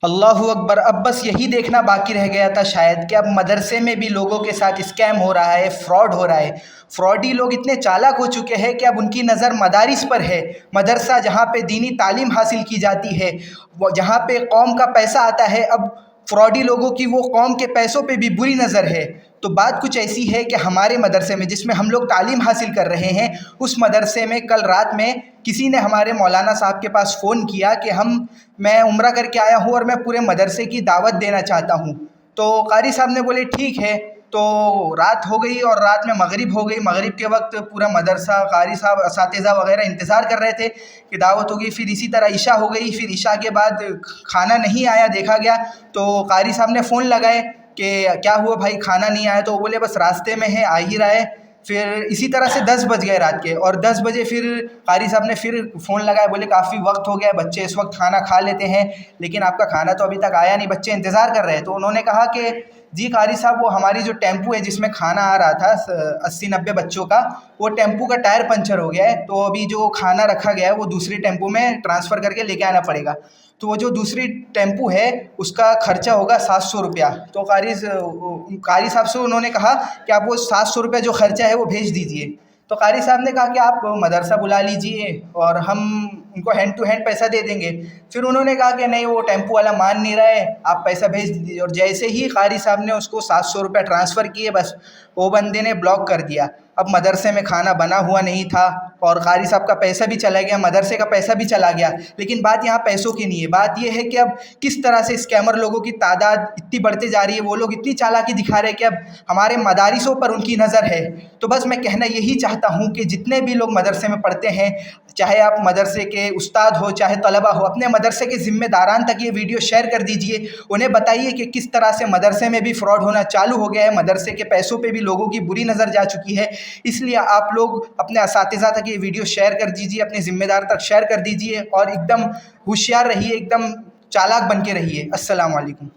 اللہ اکبر. اب بس یہی دیکھنا باقی رہ گیا تھا شاید کہ اب مدرسے میں بھی لوگوں کے ساتھ اسکیم ہو رہا ہے، فراڈ ہو رہا ہے. فراڈی لوگ اتنے چالاک ہو چکے ہیں کہ اب ان کی نظر مدارس پر ہے. مدرسہ جہاں پہ دینی تعلیم حاصل کی جاتی ہے، وہ جہاں پہ قوم کا پیسہ آتا ہے، اب فراڈی لوگوں کی وہ قوم کے پیسوں پہ بھی بری نظر ہے. تو بات کچھ ایسی ہے کہ ہمارے مدرسے میں جس میں ہم لوگ تعلیم حاصل کر رہے ہیں، اس مدرسے میں کل رات میں کسی نے ہمارے مولانا صاحب کے پاس فون کیا کہ میں عمرہ کر کے آیا ہوں اور میں پورے مدرسے کی دعوت دینا چاہتا ہوں. تو قاری صاحب نے بولے ٹھیک ہے. تو رات ہو گئی اور رات میں مغرب ہو گئی. مغرب کے وقت پورا مدرسہ، قاری صاحب، اساتذہ وغیرہ انتظار کر رہے تھے کہ دعوت ہوگی. پھر اسی طرح عشاء ہو گئی. پھر عشاء کے بعد کھانا نہیں آیا، دیکھا گیا. تو قاری صاحب نے فون لگائے کہ کیا ہوا بھائی، کھانا نہیں آیا؟ تو وہ بولے بس راستے میں ہے، آ ہی رہا ہے. پھر اسی طرح سے 10 بج گئے رات کے، اور 10 بجے پھر قاری صاحب نے پھر فون لگایا. بولے کافی وقت ہو گیا ہے، بچے اس وقت کھانا کھا لیتے ہیں، لیکن آپ کا کھانا تو ابھی تک آیا نہیں، بچے انتظار کر رہے ہیں. تو انہوں نے کہا کہ جی قاری صاحب، وہ ہماری جو ٹیمپو ہے جس میں کھانا آ رہا تھا 80-90 بچوں کا، وہ ٹیمپو کا ٹائر پنچر ہو گیا ہے. تو ابھی جو کھانا رکھا گیا ہے وہ دوسری ٹیمپو میں ٹرانسفر کر کے لے کے آنا پڑے گا. تو وہ جو دوسری ٹیمپو ہے اس کا خرچہ ہوگا 700 روپیہ. تو قاری صاحب سے انہوں نے کہا کہ آپ وہ 700 روپیہ جو خرچہ ہے وہ بھیج دیجئے. تو قاری صاحب نے کہا کہ آپ مدرسہ بلا لیجئے اور ہم ان کو ہینڈ ٹو ہینڈ پیسہ دے دیں گے. پھر انہوں نے کہا کہ نہیں، وہ ٹیمپو والا مان نہیں رہا ہے، آپ پیسہ بھیج دیجیے. اور جیسے ہی قاری صاحب نے اس کو 700 روپیہ ٹرانسفر کیے، بس وہ بندے نے بلاک کر دیا. اب مدرسے میں کھانا بنا ہوا نہیں تھا اور قاری صاحب کا پیسہ بھی چلا گیا، مدرسے کا پیسہ بھی چلا گیا. لیکن بات یہاں پیسوں کی نہیں ہے، بات یہ ہے کہ اب کس طرح سے اسکیمر لوگوں کی تعداد اتنی بڑھتے جا رہی ہے. وہ لوگ اتنی چالاکی دکھا رہے ہیں کہ اب ہمارے مدارسوں پر ان کی نظر ہے. تو بس میں کہنا یہی چاہتا ہوں کہ جتنے بھی لوگ مدرسے میں پڑھتے ہیں، چاہے آپ مدرسے کے استاد ہو چاہے طلبہ ہو، اپنے مدرسے کے ذمہ داران تک یہ ویڈیو شیئر کر دیجئے. انہیں بتائیے کہ کس طرح سے مدرسے میں بھی فراڈ ہونا چالو ہو گیا ہے، مدرسے کے پیسوں پہ بھی لوگوں کی بری نظر جا چکی ہے. اس لیے آپ لوگ اپنے اساتذہ تک یہ ویڈیو شیئر کر دیجئے، اپنے ذمہ دار تک شیئر کر دیجئے، اور ایک دم ہوشیار رہیے، ایک دم چالاک بن کے رہیے. السلام علیکم.